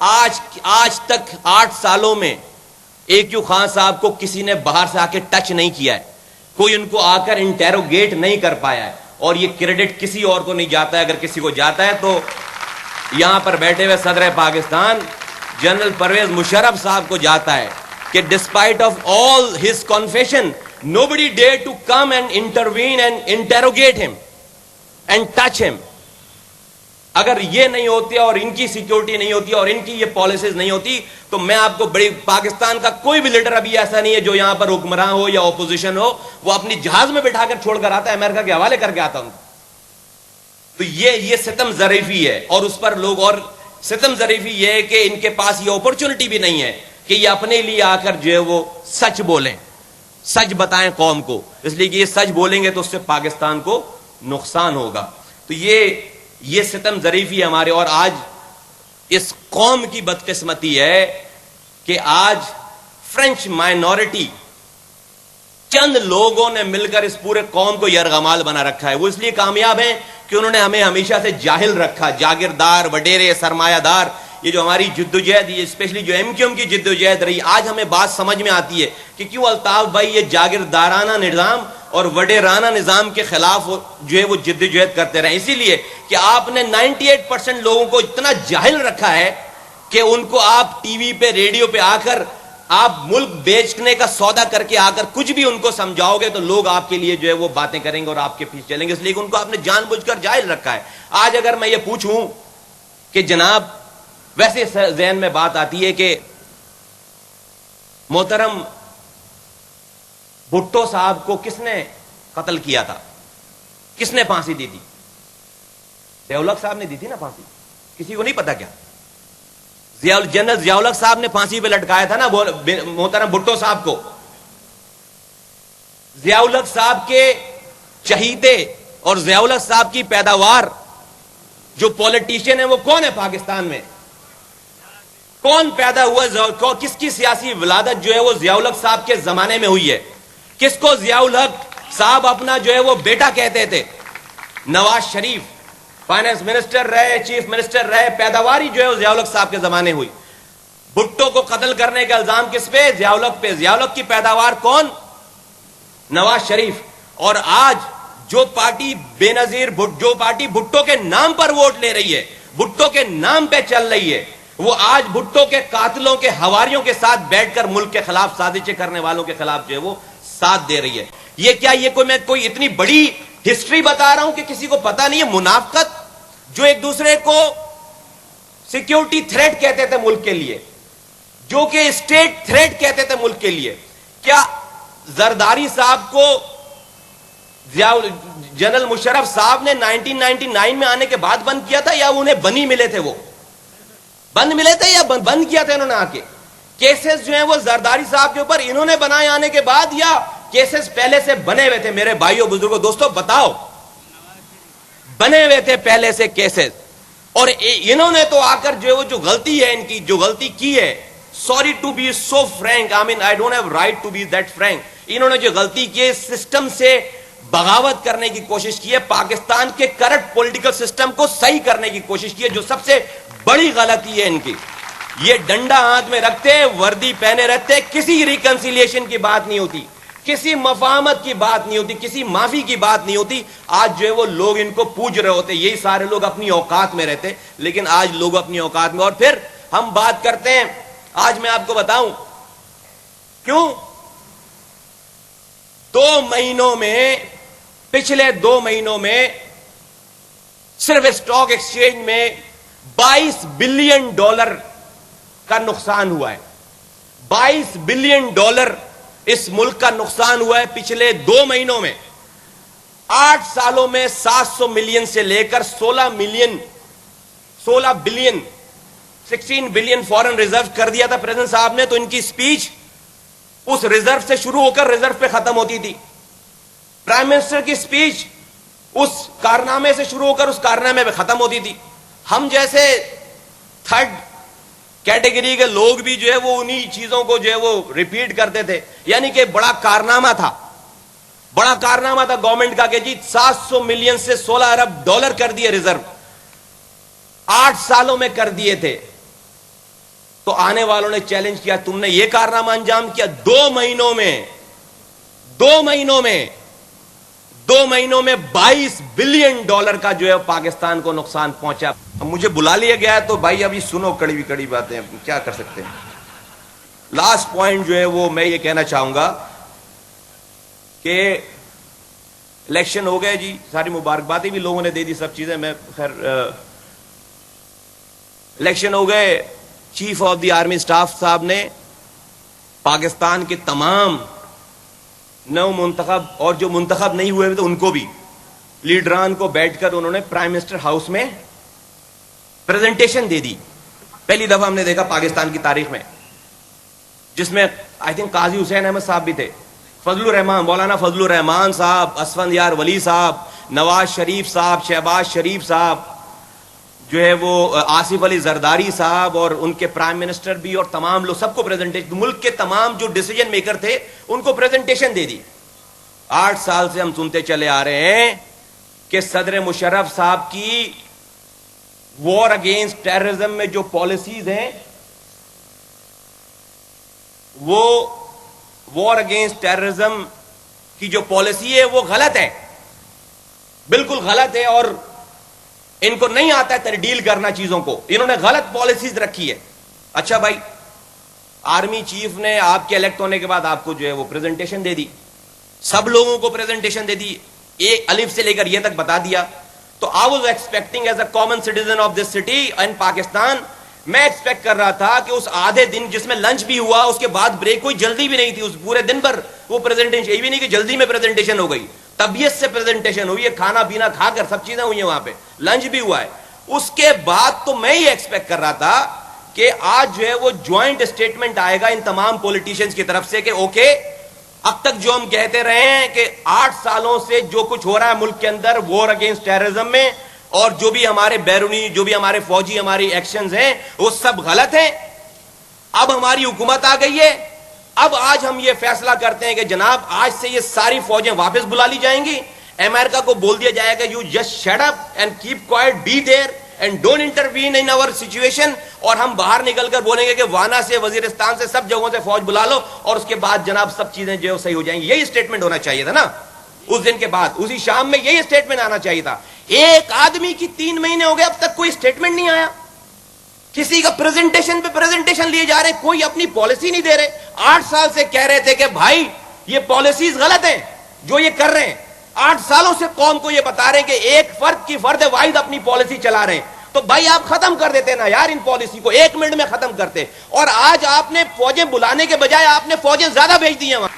آج تک 8 سالوں میں AQ خان صاحب کو کسی نے باہر سے آ کے ٹچ نہیں کیا ہے, کوئی ان کو آ کر انٹیروگیٹ نہیں کر پایا ہے, اور یہ کریڈٹ کسی اور کو نہیں جاتا ہے. اگر کسی کو جاتا ہے تو یہاں پر بیٹھے ہوئے صدر پاکستان جنرل پرویز مشرف صاحب کو جاتا ہے کہ despite of all his confession nobody dared to come and intervene and interrogate him and touch him. اگر یہ نہیں ہوتی اور ان کی سیکیورٹی نہیں ہوتی اور ان کی یہ پالیسیز نہیں ہوتی تو میں آپ کو بڑی پاکستان کا کوئی بھی لیڈر ابھی ایسا نہیں ہے جو یہاں پر حکمراں ہو یا اپوزیشن ہو وہ اپنی جہاز میں بٹھا کر چھوڑ کر آتا ہے, امریکہ کے حوالے کر کے آتا ہوں. تو یہ ستم ظریفی ہے, اور اس پر لوگ, اور ستم ظریفی یہ ہے کہ ان کے پاس یہ اپرچونٹی بھی نہیں ہے کہ یہ اپنے لیے آ کر جو ہے وہ سچ بولیں, سچ بتائیں قوم کو, اس لیے کہ یہ سچ بولیں گے تو اس سے پاکستان کو نقصان ہوگا. تو یہ ستم ظریفی ہے ہمارے. اور آج اس قوم کی بدقسمتی ہے کہ آج فرینچ مائنورٹی چند لوگوں نے مل کر اس پورے قوم کو یرغمال بنا رکھا ہے. وہ اس لیے کامیاب ہیں کہ انہوں نے ہمیں ہمیشہ سے جاہل رکھا, جاگیردار, وڈیرے, سرمایہ دار. یہ جو ہماری جدوجہد, یہ اسپیشلی جو MQM کی جدوجہد رہی, آج ہمیں بات سمجھ میں آتی ہے کہ کیوں الطاف بھائی یہ جاگیردارانہ نظام اور وڈیرانہ نظام کے خلاف جو ہے وہ جدوجہد کرتے رہے. اسی لیے کہ آپ نے 98% لوگوں کو اتنا جاہل رکھا ہے کہ ان کو آپ ٹی وی پہ, ریڈیو پہ آ کر آپ ملک بیچنے کا سودا کر کے آ کر کچھ بھی ان کو سمجھاؤ گے تو لوگ آپ کے لیے جو ہے وہ باتیں کریں گے اور آپ کے پیچھے چلیں گے. اس لیے کہ ان کو آپ نے جان بوجھ کر جاہل رکھا ہے. آج اگر میں یہ پوچھوں کہ جناب, ویسے ذہن میں بات آتی ہے کہ محترم بھٹو صاحب کو کس نے قتل کیا تھا, کس نے پھانسی دی تھی؟ ضیاء الحق صاحب نے دی تھی نا پھانسی, کسی کو نہیں پتا کیا؟ جنرل ضیاء الحق صاحب نے پھانسی پہ لٹکایا تھا نا محترم بھٹو صاحب کو. ضیاء الحق صاحب کے چہیتے اور ضیاء الحق صاحب کی پیداوار جو پولیٹیشین ہے وہ کون ہے پاکستان میں؟ کون پیدا ہوا, کس کی سیاسی ولادت جو ہے وہ ضیاء الحق صاحب کے زمانے میں ہوئی ہے؟ کس کو ضیاء الحق صاحب اپنا جو ہے وہ بیٹا کہتے تھے؟ نواز شریف فائنانس منسٹر رہے, چیف منسٹر رہے, پیداواری جو ہے وہ ضیاء الحق صاحب کے زمانے ہوئی. بھٹو کو قتل کرنے کا الزام کس پہ؟ ضیاء الحق پہ. ضیاء الحق کی پیداوار کون؟ نواز شریف. اور آج جو پارٹی بے نظیر, جو پارٹی بھٹو کے نام پر ووٹ لے رہی ہے, بھٹو کے نام پہ چل رہی ہے, وہ آج بھٹو کے قاتلوں کے حواریوں کے ساتھ بیٹھ کر ملک کے خلاف سازشیں کرنے والوں کے خلاف جو ہے وہ ساتھ دے رہی ہے. یہ کیا, یہ کوئی میں کوئی اتنی بڑی ہسٹری بتا رہا ہوں کہ کسی کو پتا نہیں ہے؟ منافقت, جو ایک دوسرے کو سیکیورٹی تھریٹ کہتے تھے ملک کے لیے, جو کہ اسٹیٹ تھریٹ کہتے تھے ملک کے لیے, کیا زرداری صاحب کو جنرل مشرف صاحب نے 1999 میں آنے کے بعد بند کیا تھا, یا انہیں بنی ملے تھے؟ وہ بند ملے تھے یا بند کیا تھا انہوں نے آ کے؟ کیسز جو ہیں وہ زرداری صاحب کے اوپر انہوں نے بنائے آنے کے بعد, یا کیسز پہلے سے بنے ہوئے تھے؟ میرے بھائیوں بزرگوں دوستوں بتاؤ, بنے ہوئے تھے پہلے سے کیسز. اور انہوں نے تو آ کر جو ہے وہ جو غلطی ہے ان کی, جو غلطی کی ہے, sorry to be so frank, I mean I don't have right to be that frank, انہوں نے جو غلطی کی ہے سسٹم سے بغاوت کرنے کی کوشش کی ہے, پاکستان کے کرنٹ پولیٹیکل سسٹم کو صحیح کرنے کی کوشش کی ہے, جو سب سے بڑی غلطی ہے ان کی. یہ ڈنڈا ہاتھ میں رکھتے, وردی پہنے رہتے, کسی ریکنسیلیشن کی بات نہیں ہوتی, کسی مفاہمت کی بات نہیں ہوتی, کسی معافی کی بات نہیں ہوتی. آج جو ہے وہ لوگ ان کو پوج رہے ہوتے, یہی سارے لوگ اپنی اوقات میں رہتے, لیکن آج لوگ اپنی اوقات میں. اور پھر ہم بات کرتے ہیں, آج میں آپ کو بتاؤں کیوں 2 مہینوں میں, پچھلے 2 مہینوں میں صرف اسٹاک ایکسچینج میں $22 بلین کا نقصان ہوا ہے. $22 بلین اس ملک کا نقصان ہوا ہے پچھلے 2 مہینوں میں. 8 سالوں میں 700 ملین سے لے کر 16 بلین 16 بلین فورن ریزرو کر دیا تھا پریزیڈنٹ صاحب نے. تو ان کی سپیچ اس ریزرو سے شروع ہو کر ریزرو پہ ختم ہوتی تھی. پرائم منسٹر کی سپیچ اس کارنامے سے شروع ہو کر اس کارنامے پہ ختم ہوتی تھی. ہم جیسے تھرڈ کیٹیگری کے لوگ بھی جو ہے وہ انہی چیزوں کو جو ہے وہ ریپیٹ کرتے تھے. یعنی کہ بڑا کارنامہ تھا گورنمنٹ کا کہ جی 700 ملین سے $16 ارب کر دیے ریزرو, 8 سالوں میں کر دیے تھے. تو آنے والوں نے چیلنج کیا تم نے یہ کارنامہ انجام کیا، 2 مہینوں میں 22 بلین ڈالر کا جو ہے پاکستان کو نقصان پہنچا۔ اب مجھے بلا لیا گیا ہے تو بھائی ابھی سنو کڑی باتیں، کیا کر سکتے ہیں۔ لاسٹ پوائنٹ جو ہے وہ میں یہ کہنا چاہوں گا کہ الیکشن ہو گئے جی، ساری مبارکبادیں بھی لوگوں نے دے دی، سب چیزیں، میں خیر الیکشن ہو گئے، chief of the army staff صاحب نے پاکستان کے تمام نو منتخب اور جو منتخب نہیں ہوئے تو ان کو بھی لیڈران کو بیٹھ کر انہوں نے پرائم منسٹر ہاؤس میں پریزنٹیشن دے دی۔ پہلی دفعہ ہم نے دیکھا پاکستان کی تاریخ میں، جس میں آئی تھنک قاضی حسین احمد صاحب بھی تھے، فضل الرحمان، مولانا فضل الرحمان صاحب، اسفندیار ولی صاحب، نواز شریف صاحب، شہباز شریف صاحب، جو ہے وہ آصف علی زرداری صاحب، اور ان کے پرائم منسٹر بھی، اور تمام لوگ، سب کو پریزنٹیشن، ملک کے تمام جو ڈیسیجن میکر تھے ان کو پریزنٹیشن دے دی۔ 8 سال سے ہم سنتے چلے آ رہے ہیں کہ صدر مشرف صاحب کی وار اگینسٹ ٹیررزم میں جو پالیسیز ہیں، وہ وار اگینسٹ ٹیررزم کی جو پالیسی ہے وہ غلط ہے، بالکل غلط ہے، اور ان کو نہیں آتا ہے تبدیل کرنا چیزوں کو، انہوں نے غلط پالیسیز رکھی ہے۔ اچھا بھائی، آرمی چیف نے آپ کے الیکٹ ہونے کے بعد آپ کو جو ہے وہ پریزنٹیشن دے دی، سب لوگوں کو پریزنٹیشن دے دی، ایک الف سے لے کر یہ تک بتا دیا۔ تو I was expecting as a common citizen of this city and Pakistan, میں ایکسپیکٹ کر رہا تھا کہ اس آدھے دن جس میں لنچ بھی ہوا، اس کے بعد بریک، کوئی جلدی بھی نہیں تھی، اس پورے دن پر وہ پریزنٹیشن، یہ بھی نہیں کہ جلدی میں پریزنٹیشن ہو گئی، طبیعت سے پریزنٹیشن ہوئی ہے، کھانا پینا کھا کر سب چیزیں ہوئی ہیں، وہاں پہ لنچ بھی ہوا ہے۔ اس کے بعد تو میں یہ ایکسپیکٹ کر رہا تھا کہ آج جو ہے وہ جوائنٹ اسٹیٹمنٹ آئے گا ان تمام پولیٹیشنز کی طرف سے کہ اوکے، اب تک جو ہم کہتے رہے ہیں کہ 8 سالوں سے جو کچھ ہو رہا ہے ملک کے اندر وار اگینسٹ ٹیررزم میں، اور جو بھی ہمارے بیرونی، جو بھی ہمارے فوجی ہماری ایکشنز ہیں، وہ سب غلط ہیں۔ اب ہماری حکومت آ گئی ہے، اب آج ہم یہ فیصلہ کرتے ہیں کہ جناب آج سے یہ ساری فوجیں واپس بلا لی جائیں گی، امریکہ کو بول دیا جائے گا you just shut up and keep quiet, be there and don't intervene in our situation, اور ہم باہر نکل کر بولیں گے کہ وانا سے، وزیرستان سے، سب جگہوں سے فوج بلا لو، اور اس کے بعد جناب سب چیزیں جو صحیح ہو جائیں گی۔ یہی اسٹیٹمنٹ ہونا چاہیے تھا نا اس دن کے بعد، اسی شام میں یہی اسٹیٹمنٹ آنا چاہیے تھا۔ ایک آدمی کی 3 مہینے ہو گئے اب تک کوئی اسٹیٹمنٹ نہیں آیا، کسی کا پریزنٹیشن پہ پریزنٹیشن لیے جا رہے، کوئی اپنی پالیسی نہیں دے رہے۔ 8 سال سے کہہ رہے تھے کہ بھائی یہ پالیسیز غلط ہیں جو یہ کر رہے ہیں، 8 سالوں سے قوم کو یہ بتا رہے ہیں کہ ایک فرد کی فرد واحد اپنی پالیسی چلا رہے ہیں، تو بھائی آپ ختم کر دیتے نا یار، ان پالیسی کو 1 منٹ میں ختم کرتے، اور آج آپ نے فوجیں بلانے کے بجائے آپ نے فوجیں زیادہ بھیج دی ہیں وہاں۔